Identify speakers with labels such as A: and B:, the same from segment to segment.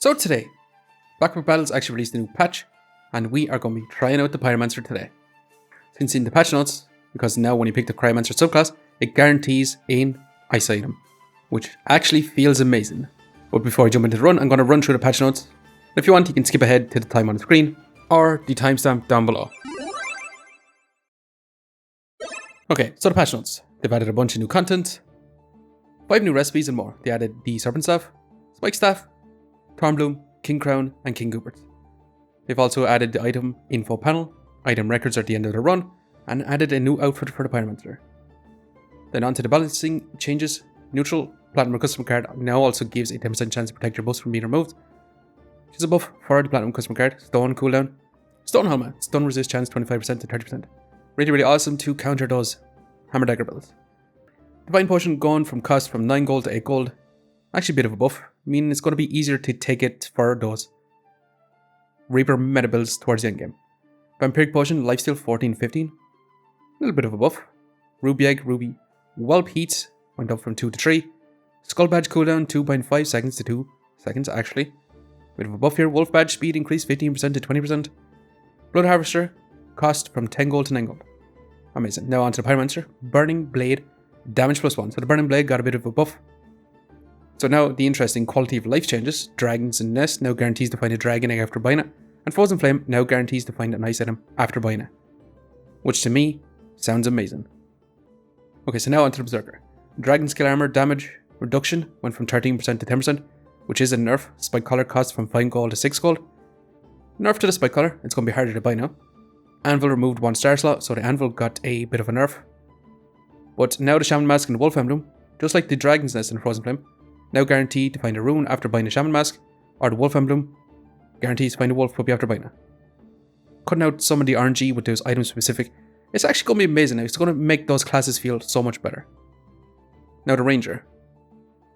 A: So today, Blackbook Battles actually released a new patch, and we are going to be trying out the Pyromancer today. Since in the patch notes, because now when you pick the Cryomancer subclass, it guarantees an ice item, which actually feels amazing. But before I jump into the run, I'm going to run through the patch notes. If you want, you can skip ahead to the time on the screen, or the timestamp down below. Okay, so the patch notes. They've added a bunch of new content, 5 new recipes and more. They added the Serpent Staff, Spike Staff, Thornbloom, King Crown, and King Goobert. They've also added the item info panel, item records at the end of the run, and added a new outfit for the Pyromancer. Then onto the balancing changes. Neutral Platinum Custom card now also gives a 10% chance to protect your buffs from being removed, which is a buff for the Platinum Custom card. Stone cooldown, Stone Helmet, Stun resist chance 25% to 30%. Really awesome to counter those Hammer Dagger builds. Divine Potion going from cost from 9 gold to 8 gold. Actually a bit of a buff, meaning it's going to be easier to take it for those Reaper meta builds towards the end game. Vampiric Potion, Lifesteal 14-15. A little bit of a buff. Ruby Egg, Ruby. Whelp Heat went up from 2 to 3. Skull Badge cooldown 2.5 seconds to 2 seconds actually. Bit of a buff here. Wolf Badge speed increased 15% to 20%. Blood Harvester cost from 10 gold to 9 gold. Amazing. Now onto the Pyromancer. Burning Blade, damage +1. So the Burning Blade got a bit of a buff. So now the interesting quality of life changes. Dragons and Nest now guarantees to find a dragon egg after buying it. And Frozen Flame now guarantees to find an ice item after buying it. Which to me sounds amazing. Okay, so now onto the Berserker. Dragon Skill Armor damage reduction went from 13% to 10%, which is a nerf. Spike Collar cost from 5 gold to 6 gold. Nerf to the Spike Collar, it's going to be harder to buy now. Anvil removed 1 star slot, so the Anvil got a bit of a nerf. But now the Shaman Mask and the Wolf Emblem, just like the Dragon's Nest and Frozen Flame, now guaranteed to find a rune after buying a Shaman Mask, or the Wolf Emblem guarantees to find a Wolf Puppy after buying it. Cutting out some of the RNG with those item specific, it's actually going to be amazing now. It's going to make those classes feel so much better. Now the Ranger.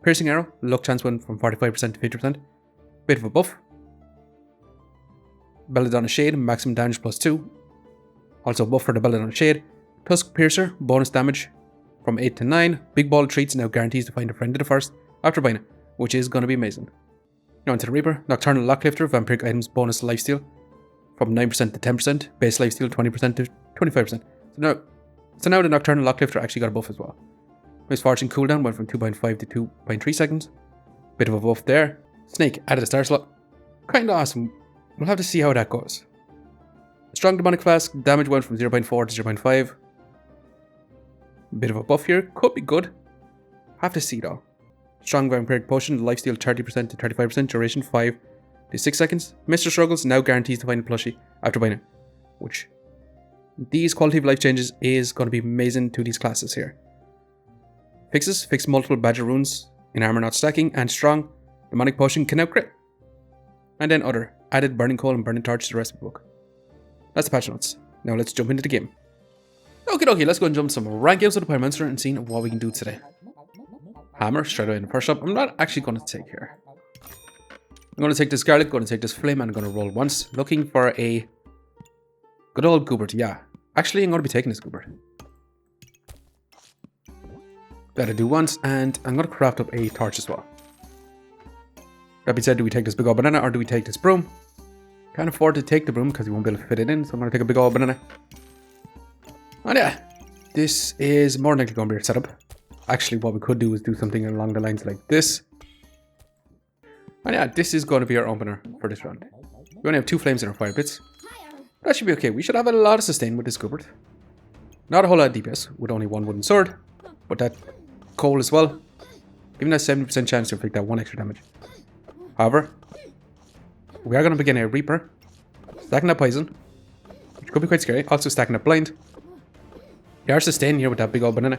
A: Piercing Arrow, luck chance went from 45% to 50%. Bit of a buff. Belladonna Shade, maximum damage +2. Also a buff for the Belladonna Shade. Tusk Piercer, bonus damage from 8 to 9. Big Ball of Treats now guarantees to find a friend of the first after buying it, which is going to be amazing. Now into the Reaper. Nocturnal Locklifter, Vampiric items bonus lifesteal from 9% to 10%. Base lifesteal 20% to 25%. So now the Nocturnal Locklifter actually got a buff as well. Misfortune cooldown went from 2.5 to 2.3 seconds. Bit of a buff there. Snake added a star slot. Kinda awesome. We'll have to see how that goes. Strong Demonic Flask, damage went from 0.4 to 0.5. Bit of a buff here. Could be good. Have to see though. Strong Vampiric Potion, lifesteal 30% to 35%, duration 5 to 6 seconds. Mr. Struggles now guarantees to find a plushie after buying it. Which, these quality of life changes is going to be amazing to these classes here. Fixes, fix multiple Badger runes in armor not stacking, and Strong Demonic Potion can now crit. And then other, added Burning Coal and Burning Torch to the rest of the book. That's the patch notes. Now let's jump into the game. Okay, let's go and jump some rank games with the Pyromancer and see what we can do today. Hammer, straight away in the first shop. I'm not actually going to take here. I'm going to take this Garlic, going to take this Flame, and I'm going to roll once. Looking for a good old Goobert, yeah. Actually, I'm going to be taking this Goobert. That'll do once, and I'm going to craft up a torch as well. That being said, do we take this big old banana or do we take this broom? Can't afford to take the broom because we won't be able to fit it in, so I'm going to take a big old banana. And yeah, this is more than likely going to be our setup. Actually, what we could do is do something along the lines like this. And yeah, this is going to be our opener for this round. We only have 2 flames in our fire pits. That should be okay. We should have a lot of sustain with this Goobert. Not a whole lot of DPS with only 1 wooden sword, but that coal as well. Even a 70% chance to inflict that 1 extra damage. However, we are going to begin a Reaper. Stacking that Poison, which could be quite scary. Also stacking up Blind. We are sustained here with that big old banana.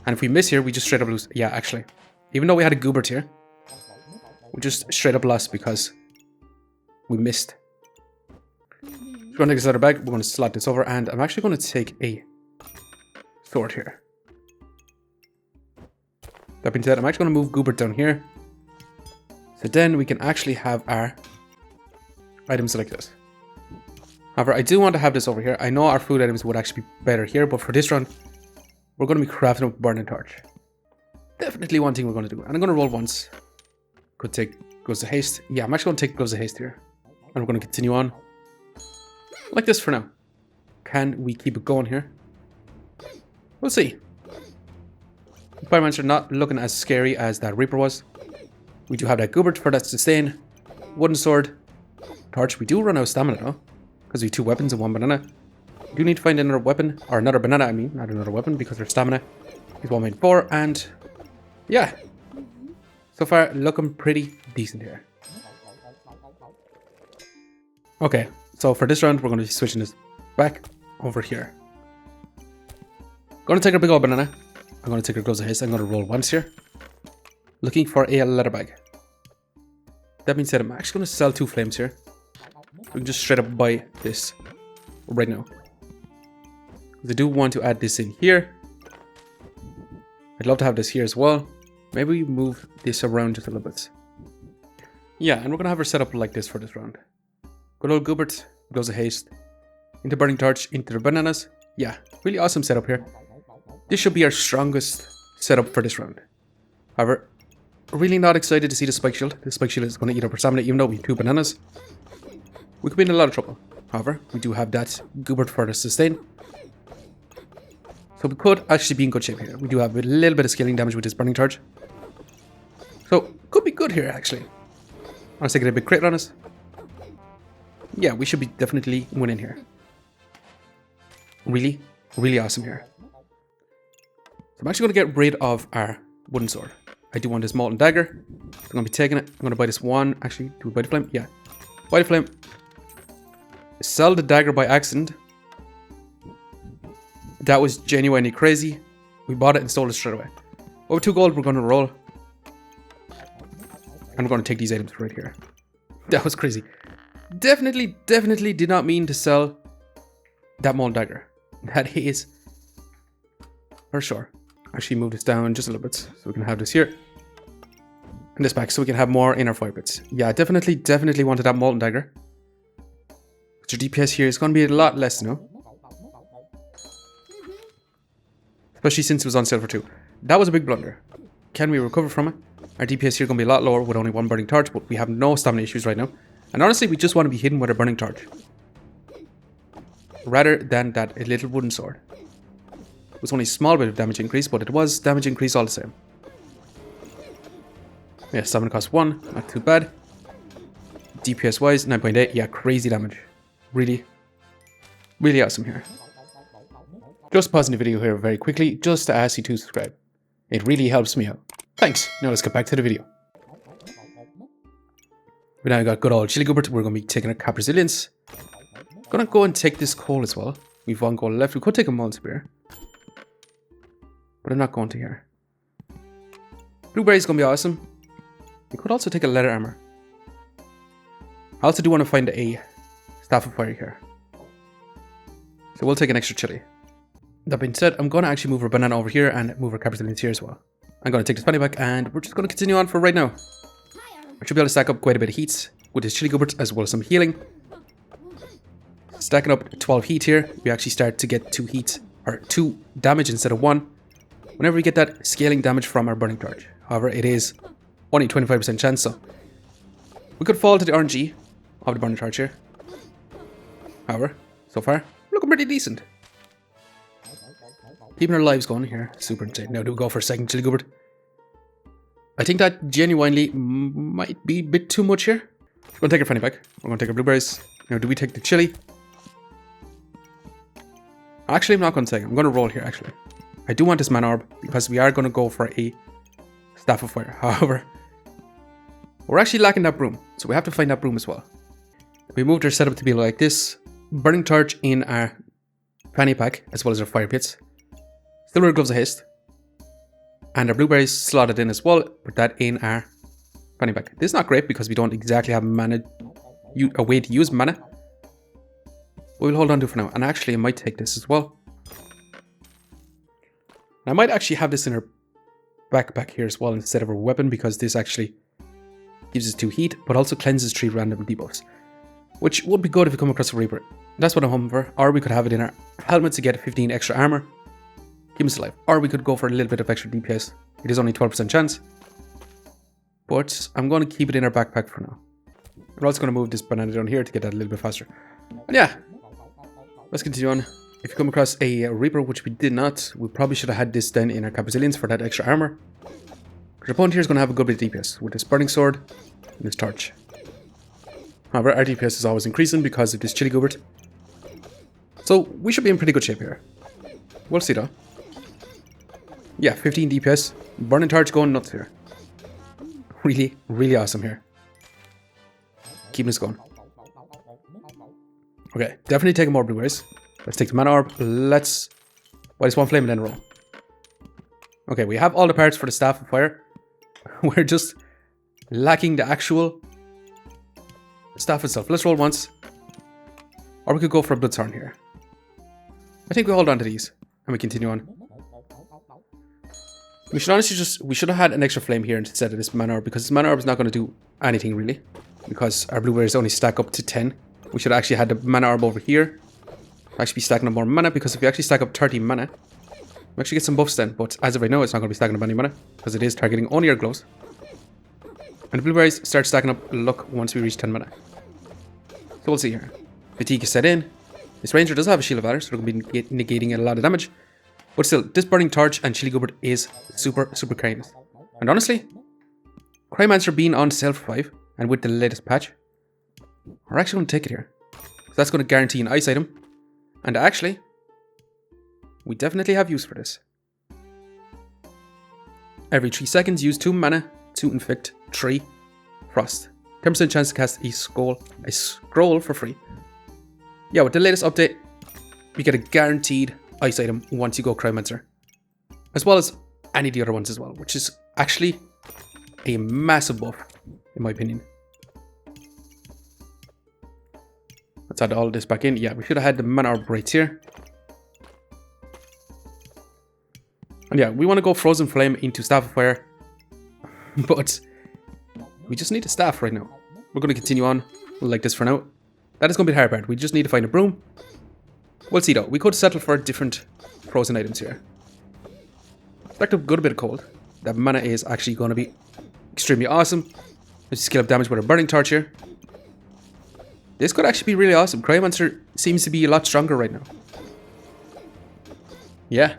A: And if we miss here, we just straight up lose. Yeah, actually. Even though we had a Goobert here, we just straight up lost because we missed. We're going to take this out of our bag. We're going to slot this over. And I'm actually going to take a sword here. That being said, I'm actually going to move Goobert down here. So then we can actually have our items like this. However, I do want to have this over here. I know our food items would actually be better here, but for this run, we're going to be crafting up Burning Torch. Definitely one thing we're going to do. And I'm going to roll once. Could take Gloves of Haste. Yeah, I'm actually going to take Gloves of Haste here. And we're going to continue on. Like this for now. Can we keep it going here? We'll see. Pyromancer not looking as scary as that Reaper was. We do have that Goobert for that sustain. Wooden Sword. Torch. We do run out of stamina though. Because we have 2 weapons and 1 banana. We do need to find another weapon. Or another banana, I mean. Not another weapon because our stamina is 1.4. And yeah. So far, looking pretty decent here. Okay. So for this round, we're going to be switching this back over here. Going to take our big old banana. I'm going to take our Gloves of Haste. I'm going to roll once here. Looking for a leather bag. That being said, I'm actually going to sell 2 flames here. We can just straight up buy this right now. I do want to add this in here. I'd love to have this here as well. Maybe we move this around just a little bit. Yeah, and we're going to have her set up like this for this round. Good old Goobert, Gloves of Haste. Into Burning Torch, into the bananas. Yeah, really awesome setup here. This should be our strongest setup for this round. However, really not excited to see the Spike Shield. The Spike Shield is going to eat up our stamina even though we have 2 bananas. We could be in a lot of trouble. However, we do have that Goobert for the sustain. So we could actually be in good shape here. We do have a little bit of scaling damage with this Burning Torch. So, could be good here actually. I was taking a big crit on us. Yeah, we should be definitely winning here. Really, really awesome here. So I'm actually going to get rid of our Wooden Sword. I do want this Molten Dagger. I'm going to be taking it. I'm going to buy this one. Actually, do we buy the flame? Yeah. Buy the flame. Sell the dagger by accident. That was genuinely crazy. We bought it and stole it straight away. Over 2 gold, we're going to roll. And we're going to take these items right here. That was crazy. Definitely did not mean to sell that Molten Dagger. That is for sure. Actually move this down just a little bit so we can have this here. And this back so we can have more in our fire pits. Yeah, definitely wanted that Molten Dagger. But your DPS here is going to be a lot less now. Especially since it was on sale for 2. That was a big blunder. Can we recover from it? Our DPS here is going to be a lot lower with only 1 Burning Torch, but we have no stamina issues right now. And honestly, we just want to be hidden with a Burning Torch. Rather than that little Wooden Sword. It was only a small bit of damage increase, but it was damage increase all the same. Yeah, stamina cost 1, not too bad. DPS wise, 9.8, yeah, crazy damage. Really awesome here. Just pausing the video here very quickly, just to ask you to subscribe. It really helps me out. Thanks. Now let's get back to the video. We now got good old Chili Goobert. We're going to be taking a Cap Resilience. Gonna go and take this coal as well. We've 1 gold left. We could take a Molten Spear. But I'm not going to here. Blueberry's going to be awesome. We could also take a Leather Armor. I also do want to find a Staff of Fire here. So we'll take an extra chili. That being said, I'm going to actually move our banana over here and move our Cap Resilience here as well. I'm going to take this penny back and we're just going to continue on for right now. I should be able to stack up quite a bit of heats with this Chili Goobert as well as some healing. Stacking up 12 heat here, we actually start to get 2 heat, or 2 damage instead of 1. Whenever we get that scaling damage from our Burning Torch. However, it is only 25% chance, so we could fall to the RNG of the Burning Torch here. However, so far, looking pretty decent. Keeping our lives going here, super insane. Now do we go for a second Chili Goobert? I think that genuinely might be a bit too much here. We're going to take our fanny back. We're going to take our blueberries. Now do we take the chili? Actually, I'm not going to take it. I'm going to roll here, actually. I do want this Mana Orb because we are going to go for a Staff of Fire. However, we're actually lacking that broom. So we have to find that broom as well. We moved our setup to be like this. Burning Torch in our fanny pack as well as our fire pits. Still wear Gloves of Haste. And our blueberries slotted in as well. Put that in our fanny pack. This is not great because we don't exactly have mana, a way to use mana. We'll hold on to it for now. And actually, I might take this as well. I might actually have this in our backpack here as well instead of our weapon because this actually gives us 2 heat, but also cleanses 3 random debuffs. Which would be good if we come across a Reaper. That's what I'm hoping for. Or we could have it in our helmet to get 15 extra armor. Keep us alive. Or we could go for a little bit of extra DPS. It is only 12% chance. but I'm going to keep it in our backpack for now. We're also going to move this banana down here to get that a little bit faster. And yeah, let's continue on. If you come across a Reaper, which we did not, we probably should have had this then in our Capazillions for that extra armor. Our opponent here is going to have a good bit of DPS with this burning sword and this torch. However, our DPS is always increasing because of this chili goobert. So we should be in pretty good shape here. We'll see though. Yeah, 15 DPS. Burning torch going nuts here. Really, really awesome here. Keeping this going. Okay, definitely taking more blueberries. Let's take the mana orb. Let's buy this one flame and then roll. Okay, we have all the parts for the staff of fire. We're just lacking the actual staff itself. Let's roll once. Or we could go for a bloodthorn here. I think we hold on to these and we continue on. We should honestly we should have had an extra flame here instead of this mana orb, because this mana orb is not going to do anything really, because our blueberries only stack up to 10. We should have actually had the mana orb over here. Actually be stacking up more mana, because if we actually stack up 30 mana, we actually get some buffs then. But as of right now, it's not going to be stacking up any mana, because it is targeting only our gloves. And the blueberries start stacking up luck once we reach 10 mana. So we'll see here. Fatigue is set in. This ranger does have a shield of valor, so they're going to be negating a lot of damage. But still, this burning torch and chili goobert is super carrying us. And honestly, Cryomancer being on sale for 5, and with the latest patch, we're actually going to take it here. So that's going to guarantee an ice item. And actually, we definitely have use for this. Every 3 seconds, use 2 mana to inflict 3 frost. 10% chance to cast a scroll for free. Yeah, with the latest update, we get a guaranteed ice item once you go Cryomancer. As well as any of the other ones as well, which is actually a massive buff, in my opinion. Let's add all this back in. Yeah, we should have had the mana orb right here. And yeah, we want to go Frozen Flame into Staff of Fire. But we just need a staff right now. We're going to continue on like this for now. That is going to be the hard part. We just need to find a broom. We'll see though. We could settle for different frozen items here. Stacked up a good bit of cold. That mana is actually going to be extremely awesome. Let's scale up damage with a burning torch here. This could actually be really awesome. Cryomancer seems to be a lot stronger right now. Yeah.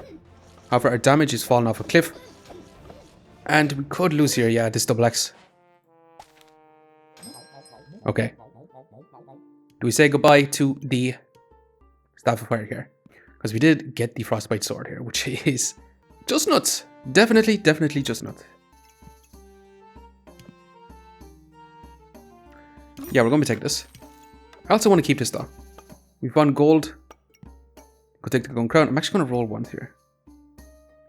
A: However, our damage is falling off a cliff. And we could lose here. Yeah, this double X. Okay. Do we say goodbye to the Staff of Fire here? Because we did get the Frostbite Sword here, which is just nuts. Definitely just nuts. Yeah, we're going to take this. I also want to keep this though. We've won gold. Go take the golden crown. I'm actually going to roll once here.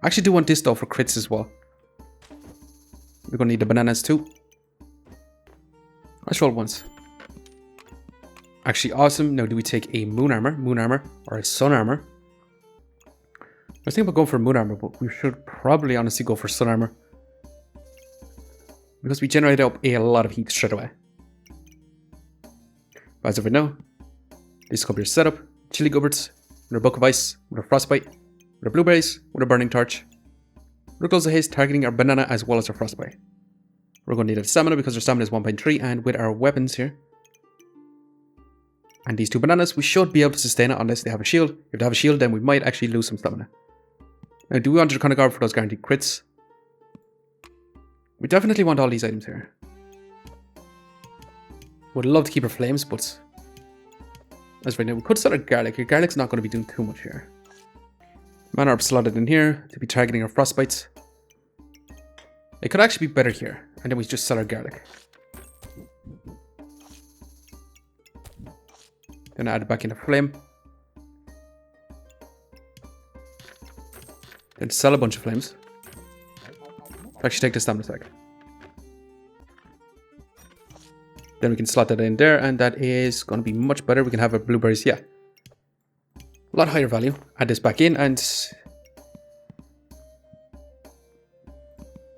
A: I actually do want this though for crits as well. We're going to need the bananas too. Let's roll once. Actually awesome. Now do we take a moon armor, or a sun armor? I was thinking about going for moon armor, but we should probably honestly go for sun armor. Because we generate up a lot of heat straight away. But as of right now, this is going to be our setup. Chili gooberts, with our buck of ice, with our frostbite, with our blueberries, with our burning torch. Rickles of haste targeting our banana as well as our frostbite. We're going to need a stamina because our stamina is 1.3, and with our weapons here, and these 2 bananas, we should be able to sustain it unless they have a shield. If they have a shield, then we might actually lose some stamina. Now, do we want Draconic Orb for those guaranteed crits? We definitely want all these items here. Would love to keep our flames, but as right now, we could sell our garlic. Your garlic's not going to be doing too much here. Mana Orb slotted in here to be targeting our frostbites. It could actually be better here, and then we just sell our garlic. Then add it back in a flame. Then sell a bunch of flames. Actually take the stamina stack. Then we can slot that in there, and that is going to be much better. We can have our blueberries, yeah. A lot higher value. Add this back in, and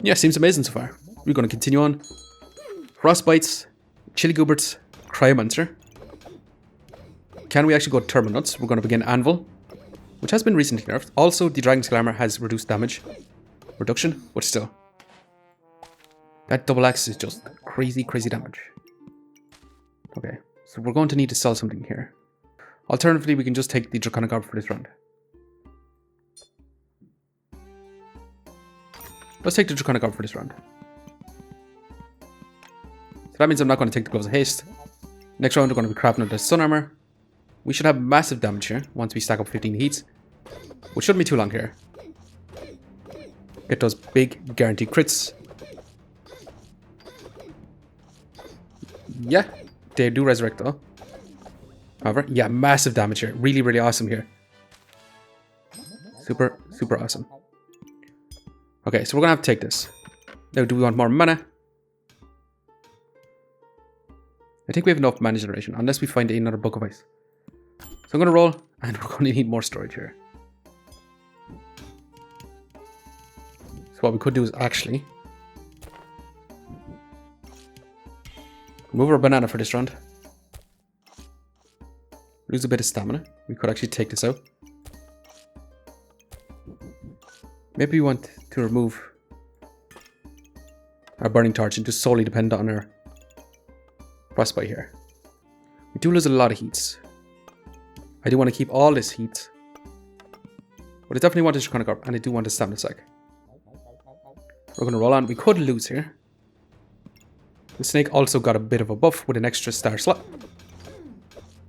A: yeah, seems amazing so far. We're going to continue on. Frostbites, Chili Gooberts, Cryomancer. Can we actually go Turbo Nuts? We're going to begin Anvil, which has been recently nerfed. Also, the Dragon Scale Armor has reduced damage reduction, but still. That double axe is just crazy, crazy damage. Okay, so we're going to need to sell something here. Alternatively, we can just take the Draconic Orb for this round. Let's take the Draconic Orb for this round. So that means I'm not going to take the Gloves of Haste. Next round, we're going to be crafting up the Sun Armor. We should have massive damage here once we stack up 15 heats, which shouldn't be too long here. Get those big guaranteed crits. Yeah, they do resurrect though. However, yeah, massive damage here. Really, really awesome here. Super, super awesome. Okay, so we're gonna have to take this. Now, do we want more mana? I think we have enough mana generation, unless we find another Book of Ice. So I'm gonna roll, and we're gonna need more storage here. So what we could do is actually remove our banana for this round. Lose a bit of stamina. We could actually take this out. Maybe we want to remove our Burning Torch and just solely depend on our Frostbite here. We do lose a lot of heats. I do want to keep all this heat. But I definitely want this Draconic Orb, and I do want a stamina sack. We're going to roll on. We could lose here. The snake also got a bit of a buff with an extra star slot.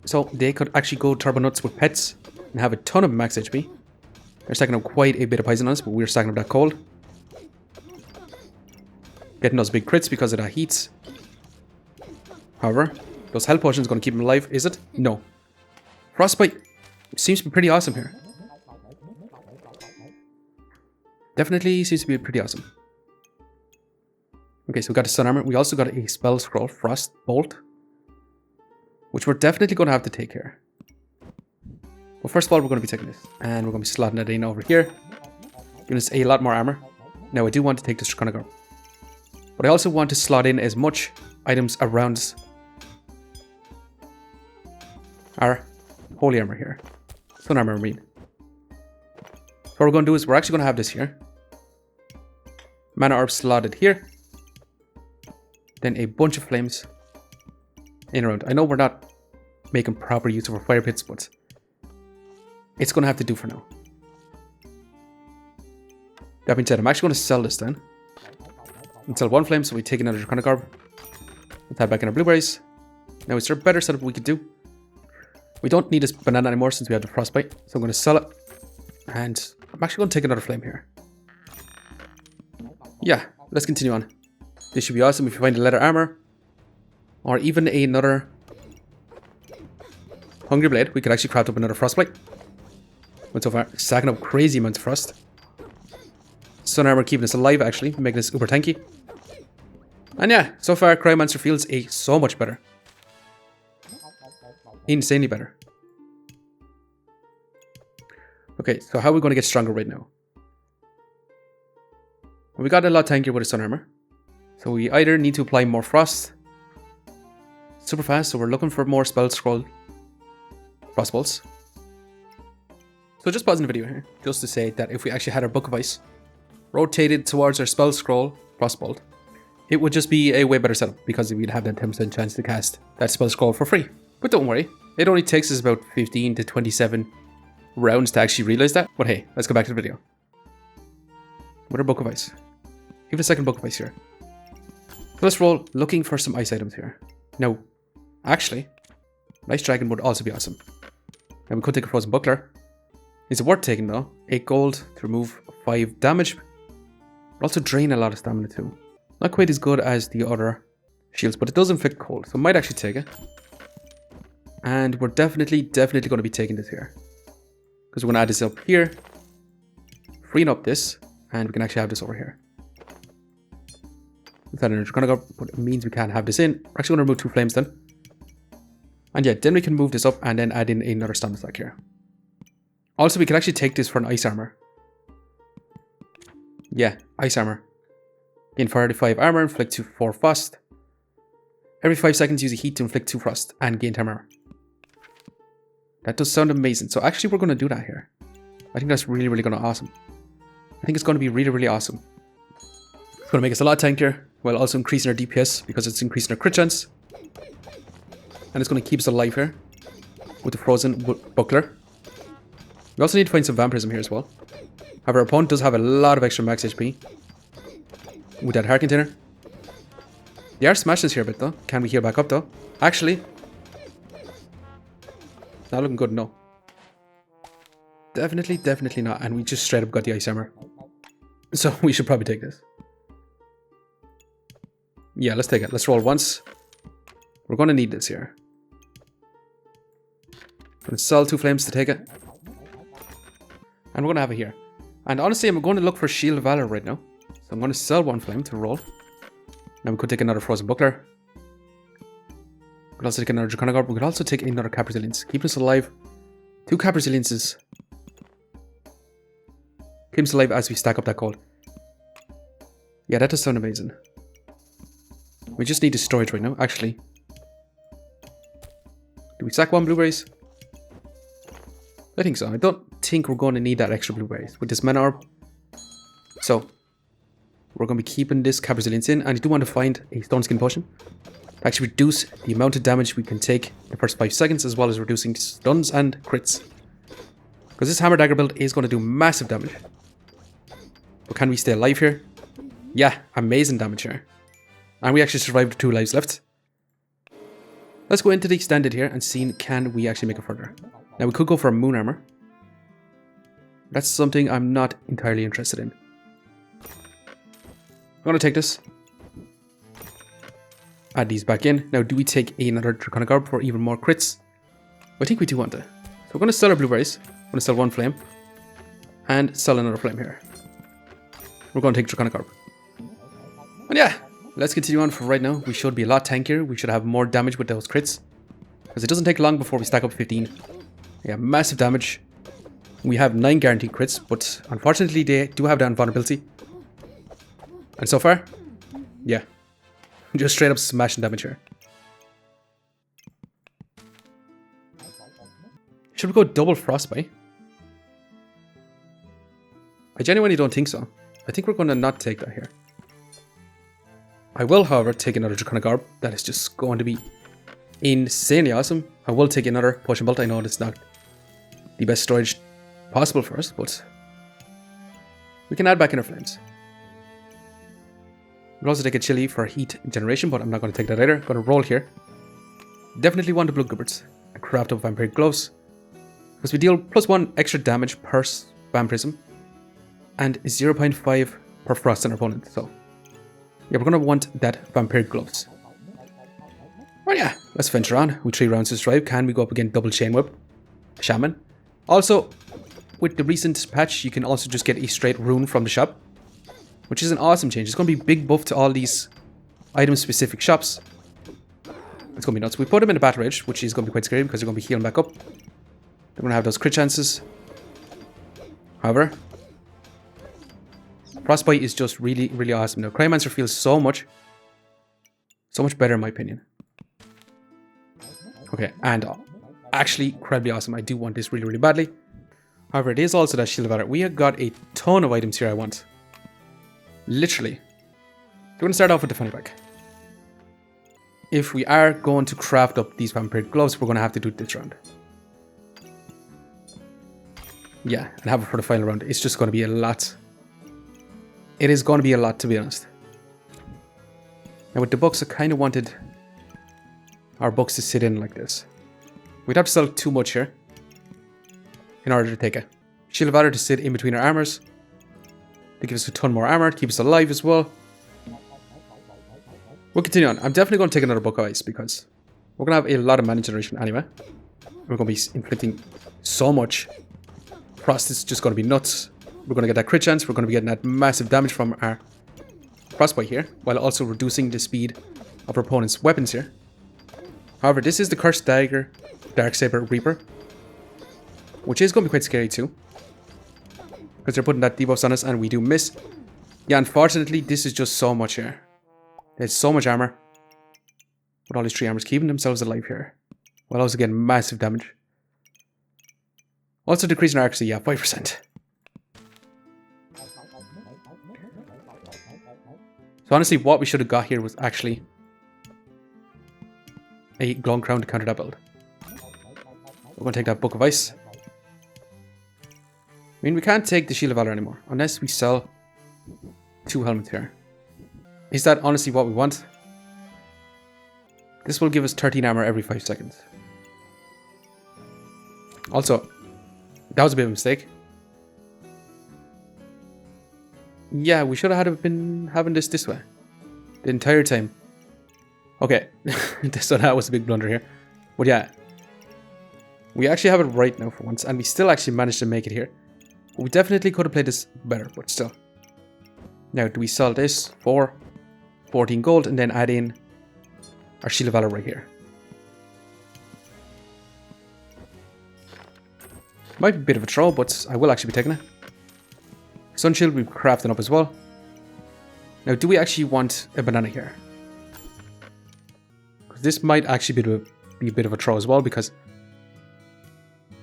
A: So they could actually go Turbo Nuts with pets and have a ton of max HP. They're stacking up quite a bit of poison on us, but we're stacking up that cold. Getting those big crits because of that heats. However, those health potions are going to keep him alive, is it? No. Frostbite seems to be pretty awesome here. Definitely seems to be pretty awesome. Okay, so we got a Sun Armor. We also got a Spell Scroll, Frost Bolt, which we're definitely going to have to take here. Well, first of all, we're going to be taking this, and we're going to be slotting it in over here, giving us a lot more armor. Now, I do want to take this Draconic Orb, but I also want to slot in as much items around our Holy Armor here. Sun Armor, I mean. So what we're going to do is we're actually going to have this here. Mana Orb slotted here. Then a bunch of flames in around. I know we're not making proper use of our fire pits, but it's going to have to do for now. That being said, I'm actually going to sell this then. And sell one flame, so we take another Draconic Orb. Let's add back in our blueberries. Now, is there a better setup we could do? We don't need this banana anymore since we have the Frostbite. So I'm going to sell it. And I'm actually going to take another flame here. Yeah, let's continue on. This should be awesome if you find a leather armor. Or even another Hungry Blade. We could actually craft up another Frostbite. But so far, stacking up crazy amounts of frost. Sun Armor keeping us alive actually, making us uber tanky. And yeah, so far Cryomancer feels so much better. Insanely better. Okay, so how are we going to get stronger right now? Well, we got a lot tankier with a Sun Armor. So we either need to apply more frost super fast, so we're looking for more Spell Scroll Frost Bolts. So just pausing the video here, just to say that if we actually had our Book of Ice rotated towards our Spell Scroll Frostbolt, it would just be a way better setup because we'd have that 10% chance to cast that Spell Scroll for free. But don't worry, it only takes us about 15 to 27 rounds to actually realize that. But hey, let's go back to the video. With our Book of Ice. Give it a second Book of Ice here. So let's roll looking for some ice items here. Now, actually, Ice Dragon would also be awesome. Now we could take a Frozen Buckler. Is it worth taking though? 8 gold to remove 5 damage. But also drain a lot of stamina too. Not quite as good as the other shields, but it does inflict cold, so I might actually take it. And we're definitely going to be taking this here. Because we're going to add this up here. Freeing up this, and we can actually have this over here. But it means we can't have this in. We're actually going to remove 2 flames then. And yeah, then we can move this up and then add in another stamina stack here. Also, we can actually take this for an Ice Armor. Yeah, Ice Armor. Gain 45 armor, inflict 4 frost. Every 5 seconds, use a heat to inflict 2 frost and gain 10 armor. That does sound amazing. So actually, we're going to do that here. I think that's really going to be awesome. I think it's going to be really awesome. It's going to make us a lot tankier. while also increasing our DPS because it's increasing our crit chance. And it's going to keep us alive here with the frozen buckler. We also need to find some vampirism here as well. However, our opponent does have a lot of extra max HP with that heart container. They are smashing us here a bit though. Can we heal back up though? Actually, not looking good, no. Definitely not. And we just straight up got the ice armor. So we should probably take this. Yeah, let's take it. Let's roll once. We're going to need this here. I'm going to sell 2 flames to take it. And we're going to have it here. And honestly, I'm going to look for Shield of Valor right now. So I'm going to sell 1 flame to roll. Now we could take another Frozen Buckler. We could also take another Draconic Orb. We could also take another Cap Resilience. Keep us alive. 2 Cap Resiliences. Keep us alive as we stack up that gold. Yeah, that does sound amazing. We just need the storage right now, actually. Do we sack 1 blueberries? I think so. I don't think we're going to need that extra blueberries with this mana orb. So, we're going to be keeping this Cap Resilience in. And I do want to find a Stone Skin Potion to actually reduce the amount of damage we can take the first 5 seconds, as well as reducing stuns and crits. Because this Hammer Dagger build is going to do massive damage. But can we stay alive here? Yeah, amazing damage here. And we actually survived 2 lives left. Let's go into the extended here and see can we actually make it further. Now we could go for a moon armor. That's something I'm not entirely interested in. I'm going to take this. Add these back in. Now do we take another Draconic Orb for even more crits? I think we do want to. So we're going to sell our blueberries. I'm going to sell 1 flame. And sell another flame here. We're going to take Draconic Orb. And yeah, let's continue on for right now. We should be a lot tankier. We should have more damage with those crits. Because it doesn't take long before we stack up 15. Yeah, massive damage. We have 9 guaranteed crits, but unfortunately they do have that invulnerability. And so far, yeah, just straight up smashing damage here. Should we go double Frostbite? I genuinely don't think so. I think we're going to not take that here. I will, however, take another Draconic Orb. That is just going to be insanely awesome. I will take another Potion Bolt. I know it's not the best storage possible for us, but we can add back in our flames. We'll also take a chili for heat generation, but I'm not going to take that either. Going to roll here. Definitely want the Blood Gooberts and craft up Vampiric Gloves, because we deal +1 extra damage per vampirism and 0.5 per frost on our opponent. So yeah, we're going to want that Vampiric Gloves. Oh yeah, let's venture on. With 3 rounds to strive, can we go up against double Chain Whip? Shaman. Also, with the recent patch, you can also just get a straight rune from the shop, which is an awesome change. It's going to be a big buff to all these item-specific shops. It's going to be nuts. We put them in a battle rage, which is going to be quite scary because they're going to be healing back up. They're going to have those crit chances. However, Frostbite is just really, really awesome. Now, Cryomancer feels so much better in my opinion. Okay, and actually incredibly awesome. I do want this really, really badly. However, it is also that Shield of Valor. We have got a ton of items here I want. Literally. We're going to start off with the funny bag. If we are going to craft up these Vampiric Gloves, we're going to have to do it this round. Yeah, and have it for the final round. It's just going to be a lot. It is going to be a lot, to be honest. Now with the books, I kind of wanted our books to sit in like this. We'd have to sell too much here in order to take it. Shield of Valor to sit in between our armors. To give us a ton more armor, to keep us alive as well. We'll continue on. I'm definitely going to take another Book of Ice because we're going to have a lot of mana generation anyway. We're going to be inflicting so much. Frost is just going to be nuts. We're going to get that crit chance. We're going to be getting that massive damage from our Frostbite here, while also reducing the speed of our opponent's weapons here. However, this is the Cursed Dagger, Darksaber Reaper, which is going to be quite scary too, because they're putting that debuffs on us and we do miss. Yeah, unfortunately, this is just so much here. There's so much armor. With all these 3 armors keeping themselves alive here, while also getting massive damage. Also decreasing our accuracy, yeah, 5%. So So honestly, what we should have got here was actually a glowing crown to counter that build. We're going to take that Book of Ice. I mean, we can't take the Shield of Valor anymore unless we sell 2 helmets here. Is that honestly what we want? This will give us 13 armor every 5 seconds. Also, that was a bit of a mistake. Yeah, we should have been having this way the entire time. Okay, so that was a big blunder here. But yeah, we actually have it right now for once, and we still actually managed to make it here. We definitely could have played this better, but still. Now, do we sell this for 14 gold and then add in our Shield of Valor right here? Might be a bit of a throw, but I will actually be taking it. Sun Shield we've crafted up as well. Now, do we actually want a banana here? Because this might actually be a bit of a throw as well, because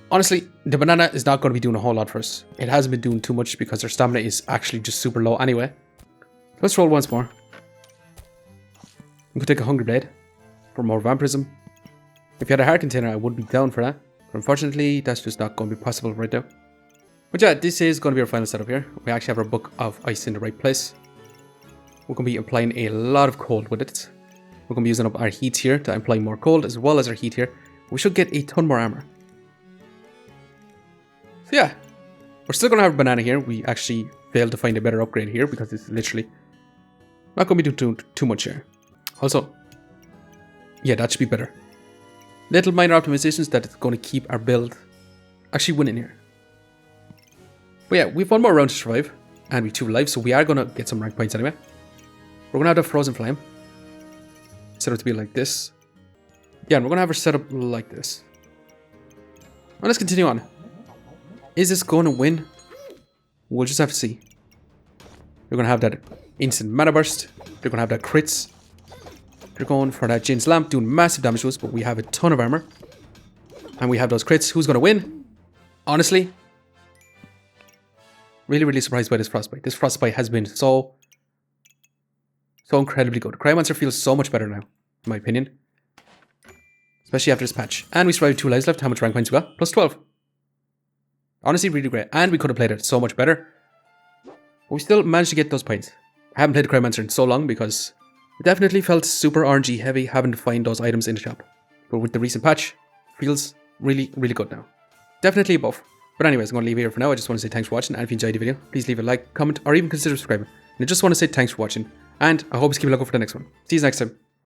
A: honestly, the banana is not going to be doing a whole lot for us. It hasn't been doing too much because our stamina is actually just super low anyway. Let's roll once more. We could take a Hungry Blade for more vampirism. If you had a heart container, I would be down for that. But unfortunately, that's just not going to be possible right now. But yeah, this is going to be our final setup here. We actually have our Book of Ice in the right place. We're going to be applying a lot of cold with it. We're going to be using up our heat here to apply more cold as well as our heat here. We should get a ton more armor. So yeah, we're still going to have a banana here. We actually failed to find a better upgrade here because it's literally not going to be doing too much here. Also, yeah, that should be better. Little minor optimizations that is going to keep our build actually winning here. But yeah, we've one more round to survive, and we've 2 lives, so we are going to get some rank points anyway. We're going to have the Frozen Flame set up to be like this. Yeah, and we're going to have her set up like this. Well, let's continue on. Is this going to win? We'll just have to see. They're going to have that instant mana burst. They're going to have that crits. They're going for that Jin's Lamp, doing massive damage to us, but we have a ton of armor. And we have those crits. Who's going to win? Honestly, really surprised by this Frostbite. This Frostbite has been so incredibly good. Cryomancer feels so much better now, in my opinion. Especially after this patch. And we survived 2 lives left. How much rank points we got? Plus 12. Honestly, really great. And we could have played it so much better. But we still managed to get those points. I haven't played Cryomancer in so long because it definitely felt super RNG heavy having to find those items in the shop. But with the recent patch, feels really good now. Definitely a buff. But anyways, I'm going to leave it here for now. I just want to say thanks for watching. And if you enjoyed the video, please leave a like, comment, or even consider subscribing. And I just want to say thanks for watching. And I hope you keep a lookout for the next one. See you next time.